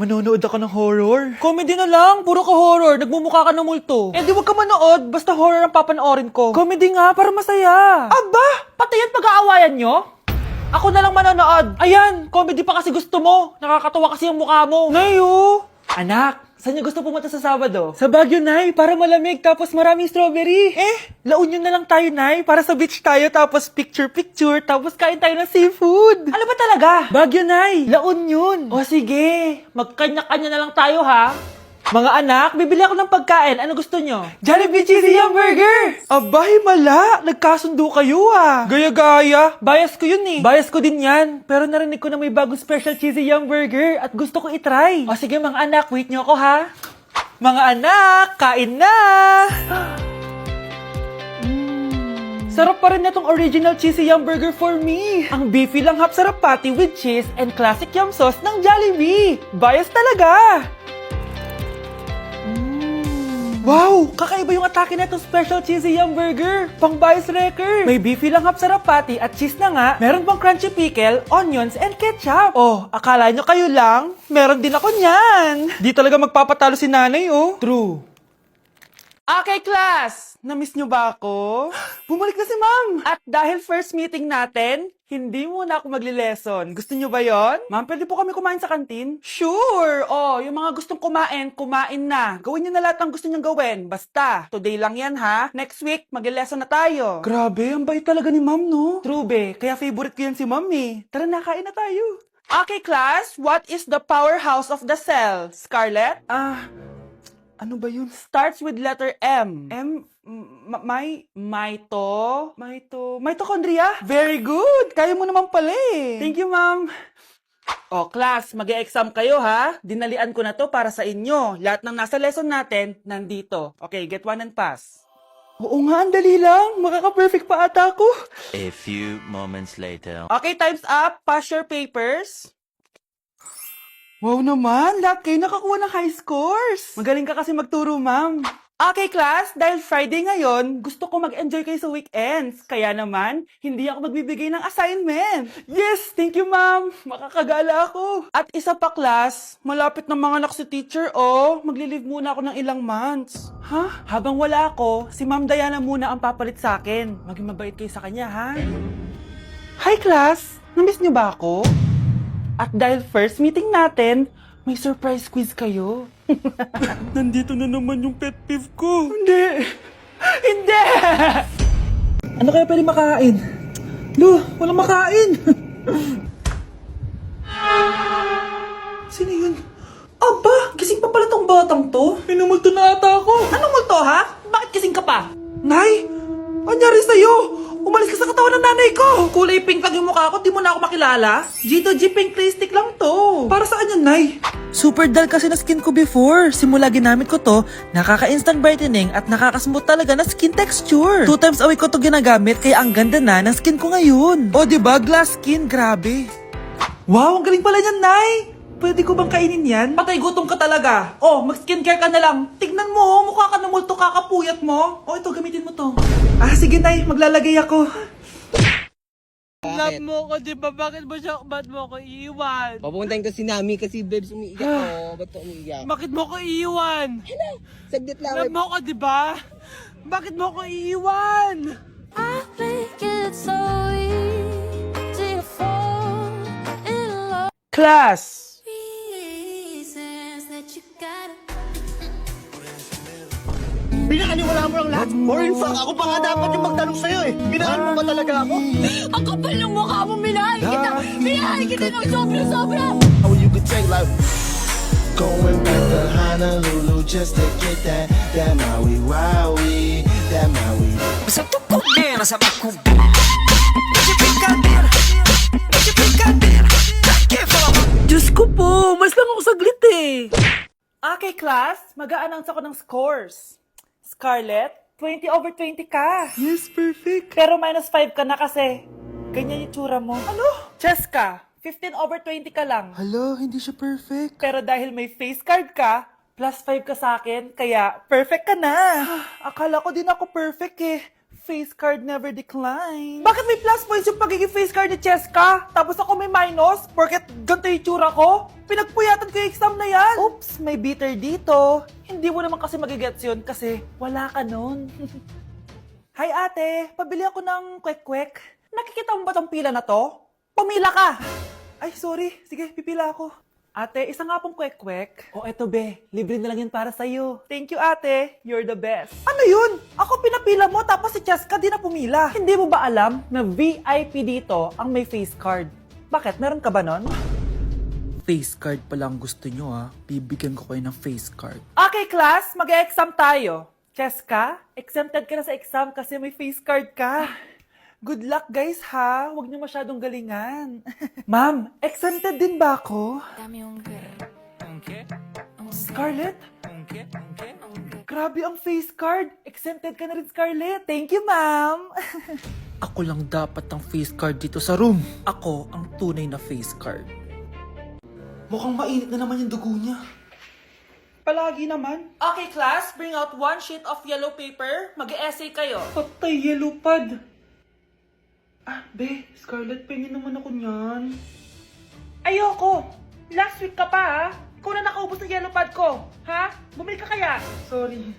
Manonood ako ng horror. Comedy na lang, puro ka horror, nagmumukha ka ng multo. Eh di wag ka manood, basta horror ang papanoorin ko. Comedy nga, para masaya. Aba, pati yan pag-aawayan nyo? Ako na lang manonood. Ayan, comedy pa kasi gusto mo. Nakakatawa kasi yung mukha mo. Nayo! Anak, saan niyo gusto pumunta sa Sabado? Sa Baguio, Nay, para malamig tapos maraming strawberry. La Union na lang tayo, Nay, para sa beach tayo tapos picture-picture tapos kain tayo ng seafood. Ano ba talaga? Baguio, Nay, La Union. O sige, magkanya-kanya na lang tayo, ha? Mga anak, bibili ako ng pagkain. Ano gusto nyo? Jollibee Cheesy Yum Burger! Abay, mala! Nagkasundo kayo ah! Gaya-gaya! Bias ko yun eh! Bias ko din yan! Pero narinig ko na may bagong special Cheesy Yum Burger at gusto ko itry. O sige mga anak, wait nyo ako ha! Mga anak, kain na! Sarap pa rin na tong original Cheesy Yum Burger for me! Ang beefy lang hap sarap patty with cheese and classic yum sauce ng Jollibee! Bias talaga! Wow! Kakaiba yung atake na itong special cheesy yum burger. Pang bias wrecker. May beefy lang hap sarap patty at cheese na nga. Meron pang crunchy pickle, onions, and ketchup. Oh, akala nyo kayo lang? Meron din ako niyan. Di talaga magpapatalo si nanay, oh. True. Okay, class! Namiss nyo ba ako? Bumalik na si ma'am! At dahil first meeting natin, hindi muna ako magli-lesson. Gusto nyo ba yon? Ma'am, pwede po kami kumain sa kantin? Sure! Oh, yung mga gustong kumain, kumain na. Gawin nyo na lahat ng gusto nyo gawin. Basta, today lang yan ha. Next week, magli-lesson na tayo. Grabe, ang bait talaga ni ma'am, no? True, be. Kaya favorite ko yan si ma'am eh. Tara na, kain na tayo. Okay, class. What is the powerhouse of the cell? Scarlett? Ano ba yun? Starts with letter M. Mitochondria? Very good! Kaya mo naman pala eh. Thank you, ma'am. O, class, mag-e-exam kayo ha. Dinalian ko na to para sa inyo. Lahat ng nasa lesson natin, nandito. Okay, get one and pass. Oo nga, ang dali lang. Makaka-perfect pa ata ako. A few moments later. Okay, time's up. Pass your papers. Wow naman, lahat kayo nakakuha ng high scores. Magaling ka kasi magturo, ma'am. Okay, class, dahil Friday ngayon, gusto ko mag-enjoy kayo sa weekends. Kaya naman, hindi ako magbibigay ng assignment. Yes, thank you, ma'am. Makakagala ako. At isa pa, class, malapit na mga anak si teacher, oh. Magli-leave muna ako ng ilang months. Ha? Habang wala ako, si Ma'am Diana muna ang papalit sa akin. Maging mabait kayo sa kanya, ha? Hi, class. Namiss niyo ba ako? At dahil first meeting natin, may surprise quiz kayo. Nandito na naman yung pet peeve ko. Hindi! Hindi! Ano kaya pwede makain? Lo, walang makain! Sino yun? Aba, gising pa pala tong batang to. Minumulto na ata ako. Anong multo ha? Bakit gising ka pa? Nay! Anyari sa'yo? Umalis ka sa katawan ng nanay ko! Kulay pink lang yung mukha ko, di mo na ako makilala? Gito G Pink Clay Stick lang to. Para saan yan, Nay? Super dull kasi na skin ko before. Simula ginamit ko to, nakaka-instant brightening at nakaka-smooth talaga na skin texture. 2 times a week ko to ginagamit, kaya ang ganda na ng skin ko ngayon. O diba, glass skin, grabe. Wow, ang galing pala niyan, Nay! Pwede ko bang kainin yan? Patay gutom ka talaga. Oh, mag-skincare ka na lang. Tignan mo, mukha ka na multo kakapuyat mo. Oh, ito, gamitin mo to. Sige, Nay, maglalagay ako. Love mo ko, di ba? Bakit mo ko iiwan? Papuntahin ko si Nami kasi babes umiiyak ko. Ba't ka umiiyak? Bakit mo ko iiwan? Saglit lang. Love mo ko, di ba? Bakit mo ko iiwan? I think it's so easy to fall in love. Class! Reasons that you gotta. Pinakaniwala mo lang lahat. Or in fact, ako pa nga dapat yung magtanong sa'yo eh. Minahal mo ba talaga ako? Ang kapal ng mukha mo, minahal kita! Minahal kita ng sobra-sobra! How you could take like going back to Honolulu just to get that Maui Wowie, that Maui. Sa tukudera sa makumbira. Medyo pikadera. Medyo pikadera. Diyos ko po, mas lang ako saglit eh. Okay, class, mag-a-announce ako ng scores. Scarlett, 20/20 ka. Yes, perfect. Pero -5 ka na kasi. Ganyan yung tsura mo. Ano? Cheska, 15/20 ka lang. Hala, hindi siya perfect. Pero dahil may face card ka, +5 ka sa akin, kaya perfect ka na. Akala ko din ako perfect eh. Face card never decline. Bakit may plus points yung pagiging face card ni Cheska? Tapos ako may minus? Porket ganito yung tsura ko? Pinagpuyatan ko yung exam na yan. Oops, may bitter dito. Hindi mo naman kasi magigets yun kasi wala ka nun. Hi ate, pabili ako ng kwek-kwek. Nakikita mo ba tong pila na to? Pumila ka! Ay, sorry. Sige, pipila ako. Ate, isa nga pong kwek-kwek. O eto be, libre na lang yun para sa'yo. Thank you ate, you're the best. Ano yun? Ako pinapila mo tapos si Cheska di na pumila. Hindi mo ba alam na VIP dito ang may face card? Bakit? Meron ka ba nun? Face card pala ang gusto nyo ha. Bibigyan ko kayo ng face card. Okay class, mag-e-exam tayo. Cheska, exempted ka na sa exam kasi may face card ka. Good luck guys ha, huwag niyo masyadong galingan. Ma'am, exempted din ba ako? Dame un Scarlett? Grabe ang face card. Exempted ka na rin, Scarlett. Thank you, ma'am. Ako lang dapat ang face card dito sa room. Ako ang tunay na face card. Mukhang mainit na naman yung dugo niya. Palagi naman. Okay, class. Bring out 1 sheet of yellow paper. Mag-essay kayo. Patay, yellow pad. Ah, be, Scarlett, pengin naman ako niyan. Ayoko! Last week ka pa, ha? Ikaw na nakaubos ng yellow pad ko, ha? Bumili ka kaya? Sorry.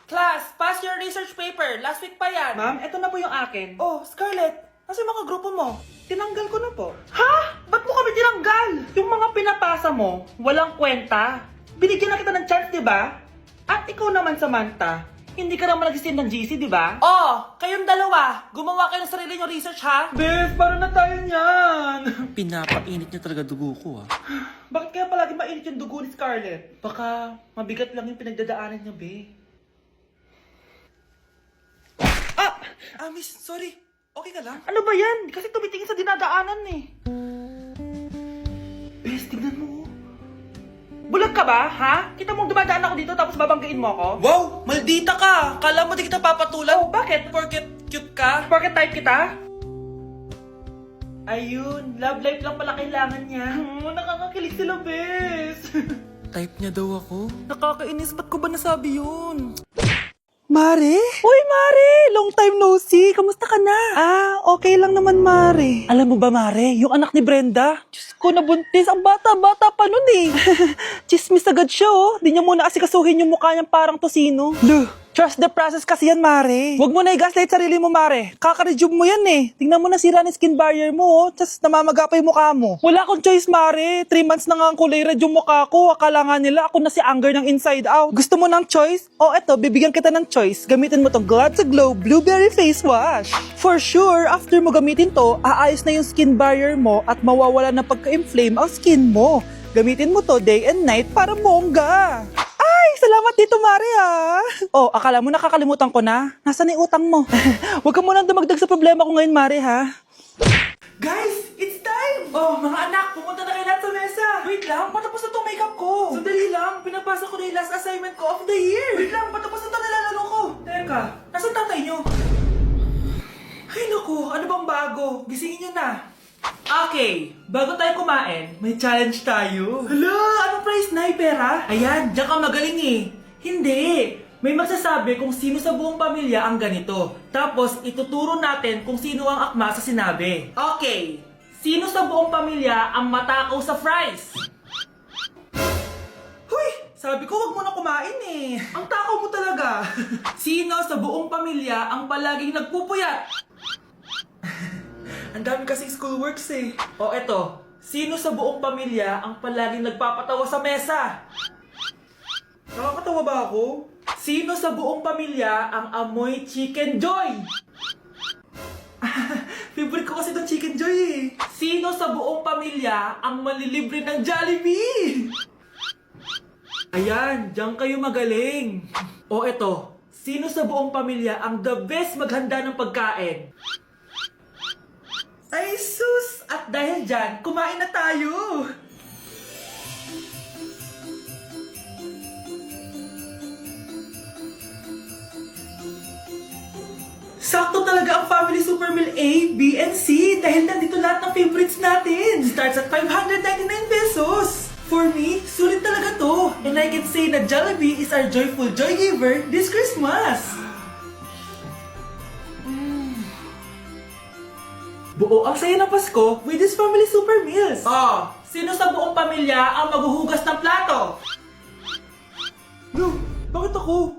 Class, pass your research paper. Last week pa yan. Ma'am, eto na po yung akin. Oh, Scarlett, nasa mga grupo mo? Tinanggal ko na po. Ha? Ba't mo kami tinanggal? Yung mga pinapasa mo, walang kwenta. Binigyan na kita ng chance, di ba? At ikaw naman, Samantha, hindi ka naman nag-send ng GC, di ba? Oh, kayong dalawa. Gumawa kayo ng sarili nyo research, ha? Bes, paano na tayo niyan? Pinapainit niya talaga dugo ko, ha? Bakit kaya palagi mainit yung dugo ni Scarlett? Baka mabigat lang yung pinagdadaanan niya, be. Miss, sorry. Okay ka lang? Ano ba yan? Kasi tumitingin sa dinadaanan, eh. Bes, tignan mo. Bulag ka ba, ha? Kita mong dumadaan ako dito tapos babanggain mo ako? Wow! Maldita ka! Kala mo di kita papatulan? Oh, bakit? Porket cute ka? Porket type kita? Ayun, love life lang pala kailangan niya. Nakakakilig sila, bes. Type niya daw ako? Nakakainis, ba't ko ba nasabi yun? Mare? Uy, Mare! Long time no see. Kamusta ka na? Okay lang naman, Mare. Alam mo ba, Mare? Yung anak ni Brenda? Diyos ko, nabuntis. Ang bata-bata pa nun eh. Chismis agad siya oh. Di niya muna asikasuhin yung mukha niyang parang tosino. Luh! Trust the process kasi yan, Mare. Huwag mo na i-gaslight sarili mo, Mare. Kaka-rejuve mo yan eh. Tingnan mo na sira ng skin barrier mo, oh. Tapos namamaga pa yung mukha mo. Wala akong choice, Mare. 3 months na nga ang kulay red yung mukha ko. Akala nga nila ako na si Anger ng Inside Out. Gusto mo ng choice? Oh, eto, bibigyan kita ng choice. Gamitin mo tong Glad to Glow Blueberry Face Wash. For sure, after mo gamitin to, aayos na yung skin barrier mo at mawawala na pagka-inflame ang skin mo. Gamitin mo to day and night para bongga. Salamat dito, Mare, ha? Oh, akala mo nakakalimutan ko na? Nasaan yung utang mo? Huwag ka munang dumagdag sa problema ko ngayon, Mare, ha? Guys, it's time! Oh, mga anak, pumunta na kayo lahat sa mesa. Wait lang, patapos na itong makeup ko. Sandali lang, pinapasa ko na yung last assignment ko of the year. Wait lang, patapos na ito nilalaro ko. Teka, nasan tatay nyo? Ay, naku, ano bang bago? Gisingin nyo na. Okay, bago tayo kumain, may challenge tayo. Hala, anong prize na? Pera? Ayan, diyan ka magaling eh. Hindi, may magsasabi kung sino sa buong pamilya ang ganito. Tapos, ituturo natin kung sino ang akma sa sinabi. Okay, sino sa buong pamilya ang matakaw sa fries? Huy, sabi ko wag mo na kumain eh. Ang takaw mo talaga. Sino sa buong pamilya ang palaging nagpupuyat? Ang dami kasing schoolworks eh. O eto, sino sa buong pamilya ang palaging nagpapatawa sa mesa? Nakakatawa ba ako? Sino sa buong pamilya ang amoy Chicken Joy? Favorite ko kasi itong Chicken Joy eh. Sino sa buong pamilya ang malilibre ng Jollibee? Ayan, diyan kayo magaling. O eto, sino sa buong pamilya ang the best maghanda ng pagkain? Ay sus! At dahil dyan, kumain na tayo! Sakto talaga ang Family Super Meal A, B, and C dahil nandito lahat ng favorites natin. Starts at 599 pesos. For me, sulit talaga to. And I can say na Jollibee is our joyful joy giver this Christmas. Buo ang saya ng Pasko with this family super meals. Oh, sino sa buong pamilya ang maghuhugas ng plato? No, bakit ako?